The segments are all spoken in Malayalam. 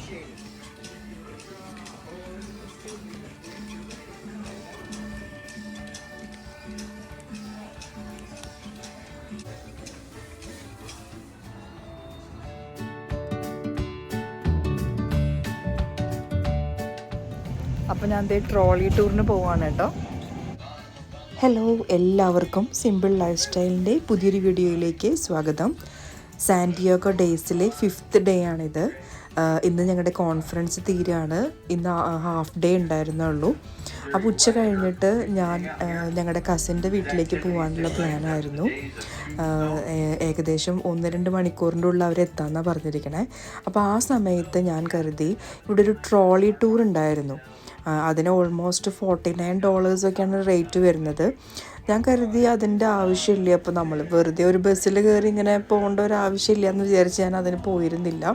അപ്പോൾ ഞാൻ ദേ ട്രോളി ടൂറിന് പോവാണ് കേട്ടോ. ഹലോ, എല്ലാവർക്കും സിമ്പിൾ ലൈഫ് സ്റ്റൈലിൻ്റെ പുതിയൊരു വീഡിയോയിലേക്ക് സ്വാഗതം. സാന്റിയാഗോ ഡേയ്സിലെ 5th ഡേ ആണിത്. ഇന്ന് ഞങ്ങളുടെ കോൺഫറൻസ് തീരാണ്. ഇന്ന് ഹാഫ് ഡേ ഉണ്ടായിരുന്നുള്ളൂ. അപ്പോൾ ഉച്ച കഴിഞ്ഞിട്ട് ഞാൻ ഞങ്ങളുടെ കസിൻ്റെ വീട്ടിലേക്ക് പോകാനുള്ള പ്ലാനായിരുന്നു. ഏകദേശം 1-2 മണിക്കൂറിൻ്റെ ഉള്ളിൽ അവരെത്താമെന്നാണ് പറഞ്ഞിരിക്കണേ. അപ്പോൾ ആ സമയത്ത് ഞാൻ കരുതി ഇവിടെ ഒരു ട്രോളി ടൂർ ഉണ്ടായിരുന്നു. അതിന് ഓൾമോസ്റ്റ് $49 റേറ്റ് വരുന്നത്. ഞാൻ കരുതി അതിൻ്റെ ആവശ്യമില്ല, അപ്പോൾ നമ്മൾ വെറുതെ ഒരു ബസ്സിൽ കയറി ഇങ്ങനെ പോകേണ്ട ഒരു ആവശ്യമില്ല എന്ന് വിചാരിച്ച് ഞാൻ അതിന് പോയിരുന്നില്ല.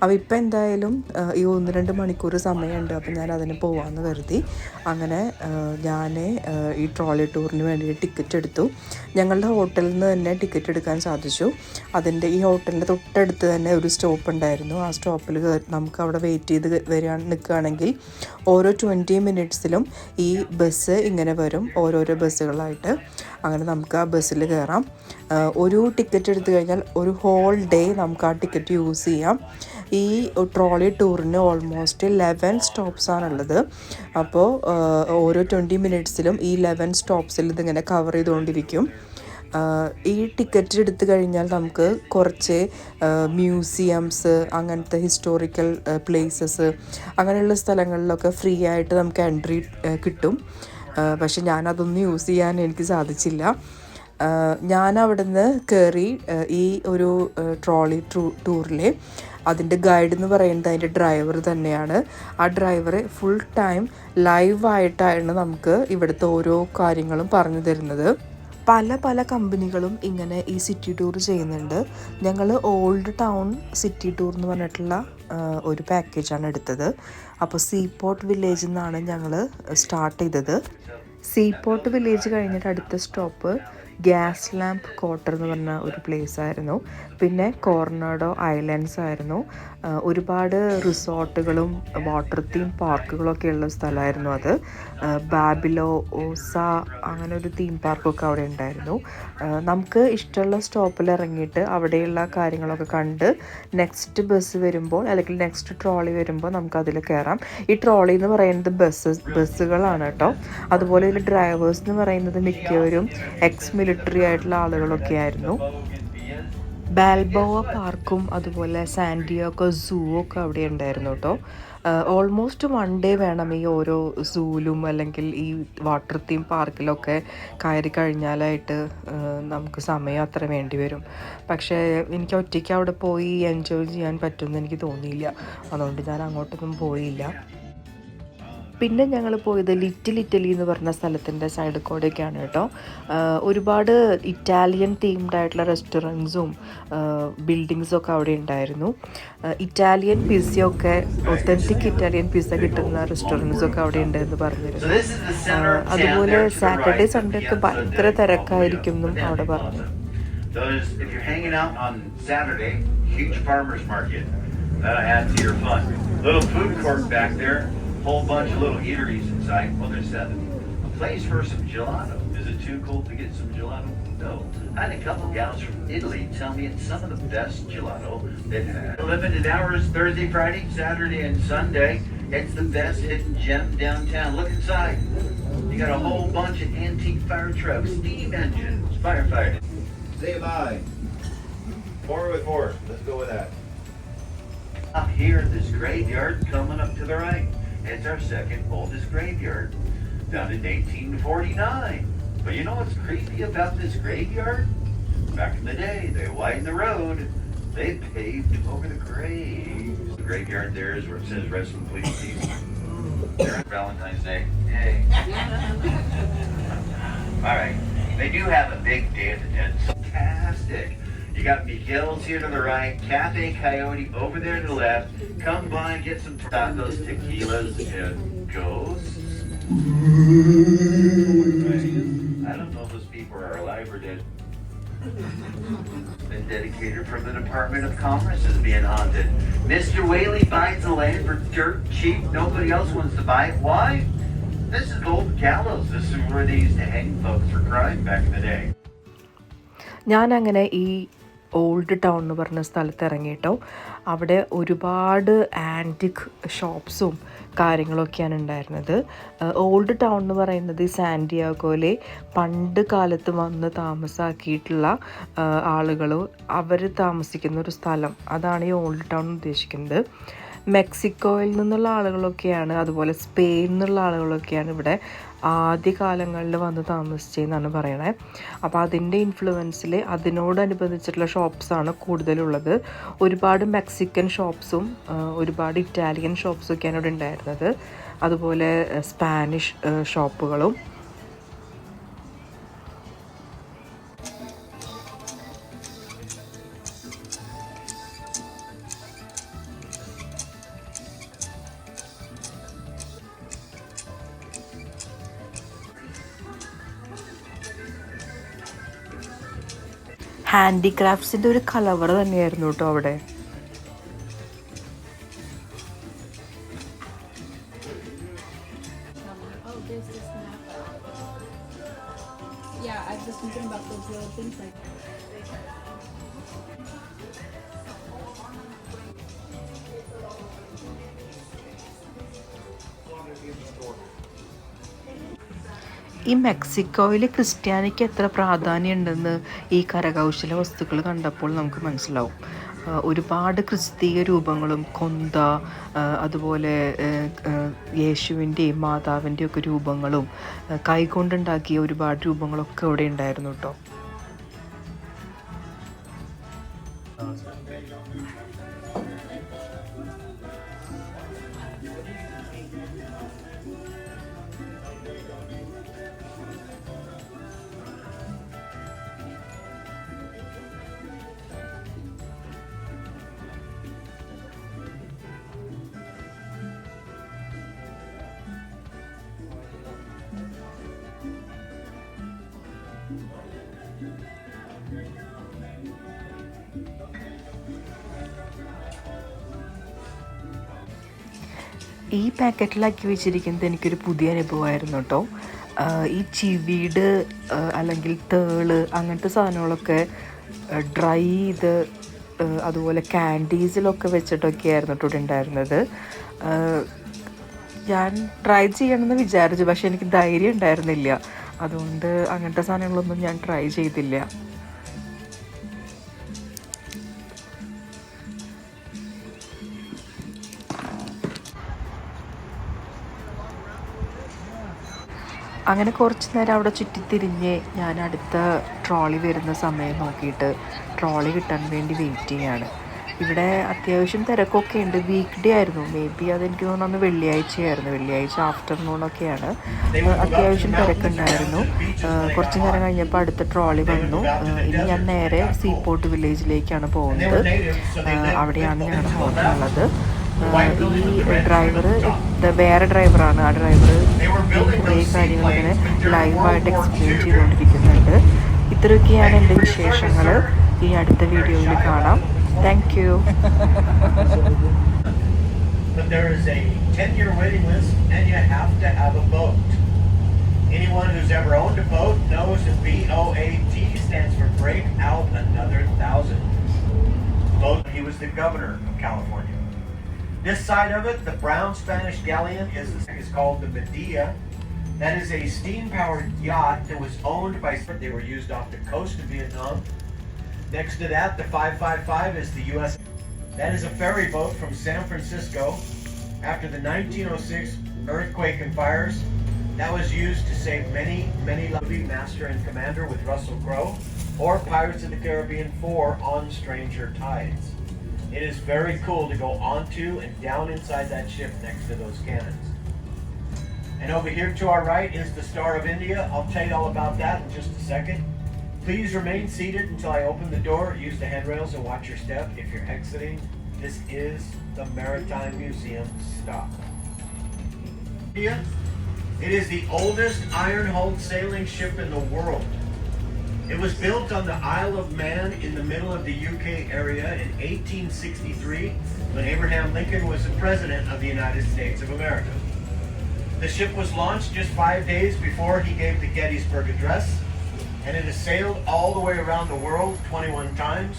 അപ്പോൾ ഇപ്പം എന്തായാലും ഈ 1-2 മണിക്കൂർ സമയമുണ്ട്, അപ്പോൾ ഞാൻ അതിന് പോകാമെന്ന് കരുതി. അങ്ങനെ ഞാൻ ഈ ട്രോളി ടൂറിന് വേണ്ടി ടിക്കറ്റ് എടുത്തു. ഞങ്ങളുടെ ഹോട്ടലിൽ നിന്ന് തന്നെ ടിക്കറ്റ് എടുക്കാൻ സാധിച്ചു. ഈ ഹോട്ടലിൻ്റെ തൊട്ടടുത്ത് തന്നെ ഒരു സ്റ്റോപ്പ് ഉണ്ടായിരുന്നു. ആ സ്റ്റോപ്പിൽ നമുക്ക് അവിടെ വെയിറ്റ് ചെയ്ത് നിൽക്കുകയാണെങ്കിൽ ഓരോ 20 മിനിറ്റ്സിലും ഈ ബസ് ഇങ്ങനെ വരും, ഓരോരോ ബസ്സുകളായിട്ട്. അങ്ങനെ നമുക്ക് ആ ബസ്സിൽ കയറാം. ഒരു ടിക്കറ്റ് എടുത്തു കഴിഞ്ഞാൽ ഒരു ഹോൾ ഡേ നമുക്ക് ആ ടിക്കറ്റ് യൂസ് ചെയ്യാം. ഈ ട്രോളി ടൂറിന് ഓൾമോസ്റ്റ് 11 സ്റ്റോപ്സാണുള്ളത്. അപ്പോൾ ഓരോ 20 മിനിറ്റ്സിലും ഈ 11 സ്റ്റോപ്സിൽ ഇതിങ്ങനെ കവർ ചെയ്തുകൊണ്ടിരിക്കും. ഈ ടിക്കറ്റ് എടുത്തു കഴിഞ്ഞാൽ നമുക്ക് കുറച്ച് മ്യൂസിയംസ്, അങ്ങനത്തെ ഹിസ്റ്റോറിക്കൽ പ്ലേസസ്, അങ്ങനെയുള്ള സ്ഥലങ്ങളിലൊക്കെ ഫ്രീ ആയിട്ട് നമുക്ക് എൻട്രി കിട്ടും. പക്ഷെ ഞാനതൊന്നും യൂസ് ചെയ്യാൻ എനിക്ക് സാധിച്ചില്ല. ഞാൻ അവിടെ നിന്ന് കയറി ഈ ഒരു ട്രോളി ടൂറിലെ അതിൻ്റെ ഗൈഡ് എന്ന് പറയുന്നത് അതിൻ്റെ ഡ്രൈവർ തന്നെയാണ്. ആ ഡ്രൈവർ ഫുൾ ടൈം ലൈവായിട്ടാണ് നമുക്ക് ഇവിടുത്തെ ഓരോ കാര്യങ്ങളും പറഞ്ഞു തരുന്നത്. പല കമ്പനികളും ഇങ്ങനെ ഈ സിറ്റി ടൂർ ചെയ്യുന്നുണ്ട്. ഞങ്ങൾ ഓൾഡ് ടൗൺ സിറ്റി ടൂർ എന്ന് പറഞ്ഞിട്ടുള്ള ഒരു പാക്കേജാണ് എടുത്തത്. അപ്പോൾ സീപോർട്ട് വില്ലേജിൽ നിന്നാണ് ഞങ്ങൾ സ്റ്റാർട്ട് ചെയ്തത്. സീപോർട്ട് വില്ലേജ് കഴിഞ്ഞിട്ട് അടുത്ത സ്റ്റോപ്പ് ഗ്യാസ് ലാമ്പ് ക്വാർട്ടർ എന്ന് പറഞ്ഞ ഒരു പ്ലേസ് ആയിരുന്നു. പിന്നെ കോർണാഡോ ഐലൻഡ്സ് ആയിരുന്നു. ഒരുപാട് റിസോർട്ടുകളും വാട്ടർ തീം പാർക്കുകളൊക്കെ ഉള്ള സ്ഥലമായിരുന്നു അത്. ബാബിലോസ അങ്ങനെ ഒരു തീം പാർക്കൊക്കെ അവിടെ ഉണ്ടായിരുന്നു. നമുക്ക് ഇഷ്ടമുള്ള സ്റ്റോപ്പിൽ ഇറങ്ങിയിട്ട് അവിടെയുള്ള കാര്യങ്ങളൊക്കെ കണ്ട് നെക്സ്റ്റ് ബസ് വരുമ്പോൾ അല്ലെങ്കിൽ നെക്സ്റ്റ് ട്രോളി വരുമ്പോൾ നമുക്ക് അതിൽ കയറാം. ഈ ട്രോളി എന്ന് പറയുന്നത് ബസ്സുകളാണ് കേട്ടോ. അതുപോലെ ഇതിൽ ഡ്രൈവേഴ്സ് എന്ന് പറയുന്നത് മിക്കവരും എക്സ് മിലിറ്ററി ആയിട്ടുള്ള ആളുകളൊക്കെ ആയിരുന്നു. ബാൽബോവ പാർക്കും അതുപോലെ സാന്റിയാഗോ സൂ ഒക്കെ അവിടെ ഉണ്ടായിരുന്നു കേട്ടോ. ഓൾമോസ്റ്റ് 1 ഡേ വേണം ഈ ഓരോ സൂലും അല്ലെങ്കിൽ ഈ വാട്ടർ തീം പാർക്കിലൊക്കെ കയറി കഴിഞ്ഞാലായിട്ട്. നമുക്ക് സമയം അത്ര വേണ്ടി വരും. പക്ഷേ എനിക്ക് ഒറ്റയ്ക്ക് അവിടെ പോയി എൻജോയ് ചെയ്യാൻ പറ്റുമെന്ന് എനിക്ക് തോന്നിയില്ല. അതുകൊണ്ട് ഞാൻ അങ്ങോട്ടൊന്നും പോയില്ല. പിന്നെ ഞങ്ങൾ പോയത് ലിറ്റിൽ ഇറ്റലി എന്ന് പറഞ്ഞ സ്ഥലത്തിൻ്റെ സൈഡിൽ കൂടെയൊക്കെയാണ് കേട്ടോ. ഒരുപാട് ഇറ്റാലിയൻ തീംഡ് ആയിട്ടുള്ള റെസ്റ്റോറൻറ്റ്സും ബിൽഡിങ്സും ഒക്കെ അവിടെ ഉണ്ടായിരുന്നു. ഇറ്റാലിയൻ പിസ്സയൊക്കെ, ഒത്തൻറ്റിക് ഇറ്റാലിയൻ പിസ്സ കിട്ടുന്ന റെസ്റ്റോറൻറ്റ്സൊക്കെ അവിടെ ഉണ്ടെന്ന് പറഞ്ഞിരുന്നു. അതുപോലെ സാറ്റർഡേ സൺഡേ ഒക്കെ ഭയങ്കര തിരക്കായിരിക്കും എന്നും അവിടെ പറഞ്ഞു. Whole bunch of little eateries inside. Well, there's 7. A place for some gelato. Is it too cold to get some gelato? No. I had a couple gals from Italy tell me it's some of the best gelato they've had. Limited hours Thursday, Friday, Saturday, and Sunday. It's the best hidden gem downtown. Look inside. You got a whole bunch of antique fire trucks, steam engines, firefighting. Say bye. 4 with 4. Let's go with that. Up here, this graveyard coming up to the right. It's our second oldest graveyard, done in 1849. But you know what's creepy about this graveyard? Back in the day, they widened the road. They paved over the graves. The graveyard there is where it says rest in peace. They're on Valentine's Day. Yay. All right. They do have a big Day of the Dead. Fantastic. You got Miguel's here to the right, Cafe Coyote over there to the left. Come by and get some tacos, tequilas, and ghosts. I don't know if those people are alive or dead. Been dedicated from the Department of Commerce is being haunted. Mr. Whaley buys the land for dirt cheap. Nobody else wants to buy it. Why? This is old gallows. This is where they used to hang folks for crime back in the day. ഞാൻ അങ്ങനെ ഈ ഓൾഡ് ടൗൺ എന്ന് പറഞ്ഞ സ്ഥലത്ത് ഇറങ്ങിയിട്ടോ. അവിടെ ഒരുപാട് ആൻറ്റിക് ഷോപ്സും കാര്യങ്ങളൊക്കെയാണ് ഉണ്ടായിരുന്നത്. ഓൾഡ് ടൗൺ എന്ന് പറയുന്നത് സാന്റിയാഗോയിലെ പണ്ട് കാലത്ത് വന്ന് താമസാക്കിയിട്ടുള്ള ആളുകൾ അവർ താമസിക്കുന്ന ഒരു സ്ഥലം, അതാണ് ഈ ഓൾഡ് ടൗൺ ഉദ്ദേശിക്കുന്നത്. മെക്സിക്കോയിൽ നിന്നുള്ള ആളുകളൊക്കെയാണ്, അതുപോലെ സ്പെയിനിൽ നിന്നുള്ള ആളുകളൊക്കെയാണ് ഇവിടെ ആദ്യകാലങ്ങളിൽ വന്ന് താമസിച്ചതെന്നാണ് പറയണേ. അപ്പോൾ അതിൻ്റെ ഇൻഫ്ലുവൻസിൽ അതിനോടനുബന്ധിച്ചിട്ടുള്ള ഷോപ്സാണ് കൂടുതലുള്ളത്. ഒരുപാട് മെക്സിക്കൻ ഷോപ്സും ഒരുപാട് ഇറ്റാലിയൻ ഷോപ്സും ഒക്കെയാണ് ഇവിടെ ഉണ്ടായിരുന്നത്. അതുപോലെ സ്പാനിഷ് ഷോപ്പുകളും. ഹാൻഡിക്രാഫ്റ്റ്സിൻ്റെ ഒരു കലവറ തന്നെയായിരുന്നു കേട്ടോ അവിടെ. ഈ മെക്സിക്കോയിൽ ക്രിസ്ത്യാനിക്ക് എത്ര പ്രാധാന്യം ഉണ്ടെന്ന് ഈ കരകൗശല വസ്തുക്കൾ കണ്ടപ്പോൾ നമുക്ക് മനസ്സിലാവും. ഒരുപാട് ക്രിസ്തീയ രൂപങ്ങളും കൊന്ത, അതുപോലെ യേശുവിൻ്റെയും മാതാവിൻ്റെയും ഒക്കെ രൂപങ്ങളും കൈകൊണ്ടുണ്ടാക്കിയ ഒരുപാട് രൂപങ്ങളൊക്കെ ഇവിടെ ഉണ്ടായിരുന്നു കേട്ടോ. ഈ പാക്കറ്റിലാക്കി വെച്ചിരിക്കുന്നത് എനിക്കൊരു പുതിയ അനുഭവമായിരുന്നു കേട്ടോ. ഈ ചിവീട് അല്ലെങ്കിൽ തേള് അങ്ങനത്തെ സാധനങ്ങളൊക്കെ ഡ്രൈ ചെയ്ത് അതുപോലെ ക്യാൻഡീസിലൊക്കെ വെച്ചിട്ടൊക്കെയായിരുന്നു കേട്ടോ ഇവിടെ ഉണ്ടായിരുന്നത്. ഞാൻ ട്രൈ ചെയ്യണമെന്ന് വിചാരിച്ചു, പക്ഷെ എനിക്ക് ധൈര്യം ഉണ്ടായിരുന്നില്ല. അതുകൊണ്ട് അങ്ങനത്തെ സാധനങ്ങളൊന്നും ഞാൻ ട്രൈ ചെയ്തില്ല. അങ്ങനെ കുറച്ച് നേരം അവിടെ ചുറ്റിത്തിരിഞ്ഞ് ഞാൻ അടുത്ത ട്രോളി വരുന്ന സമയം നോക്കിയിട്ട് ട്രോളി കിട്ടാൻ വേണ്ടി വെയിറ്റ് ചെയ്യാണ്. ഇവിടെ അത്യാവശ്യം തിരക്കൊക്കെ ഉണ്ട്. വീക്ക് ഡേ ആയിരുന്നു, മേ ബി അതെനിക്ക് തോന്നുന്നു വെള്ളിയാഴ്ചയായിരുന്നു, വെള്ളിയാഴ്ച ആഫ്റ്റർനൂണൊക്കെയാണ്. അത്യാവശ്യം തിരക്കുണ്ടായിരുന്നു. കുറച്ച് നേരം കഴിഞ്ഞപ്പോൾ അടുത്ത ട്രോളി വന്നു. ഇനി ഞാൻ നേരെ സീപോർട്ട് വില്ലേജിലേക്കാണ് പോകുന്നത്. അവിടെയാണ് ഞങ്ങളുടെ ഹോട്ടലുള്ളത്. ഈ ഡ്രൈവർ വേറെ ഡ്രൈവറാണ്. ആ ഡ്രൈവർ കുറേ കാര്യങ്ങൾ ഇങ്ങനെ ലൈവായിട്ട് എക്സ്പ്ലെയിൻ ചെയ്തുകൊണ്ടിരിക്കുന്നുണ്ട്. ഇത്രയൊക്കെയാണ് എൻ്റെ വിശേഷങ്ങൾ. ഈ അടുത്ത വീഡിയോയിൽ കാണാം. Thank you. But there is a 10-year waiting list and you have to have a boat. Anyone who's ever owned a boat knows that BOAT stands for break out another 1,000. Boat. He was the governor of California. This side of it, the brown Spanish galleon, is called the Medea. That is a steam-powered yacht that was owned by. They were used off the coast of Vietnam. Next to that, the 555 is the U.S. That is a ferry boat from San Francisco. After the 1906 earthquake and fires, that was used to save many movie Master and Commander with Russell Crowe, or Pirates of the Caribbean 4 on Stranger Tides. It is very cool to go onto and down inside that ship next to those cannons. And over here to our right is the Star of India. I'll tell you all about that in just a second. Please remain seated until I open the door. Use the handrails and watch your step. If you're exiting, this is the Maritime Museum stop. It is the oldest iron-hulled sailing ship in the world. It was built on the Isle of Man in the middle of the UK area in 1863 when Abraham Lincoln was the President of the United States of America. The ship was launched just 5 days before he gave the Gettysburg Address, and it has sailed all the way around the world 21 times.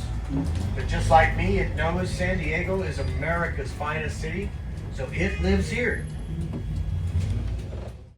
But just like me, it knows San Diego is America's finest city, so it lives here.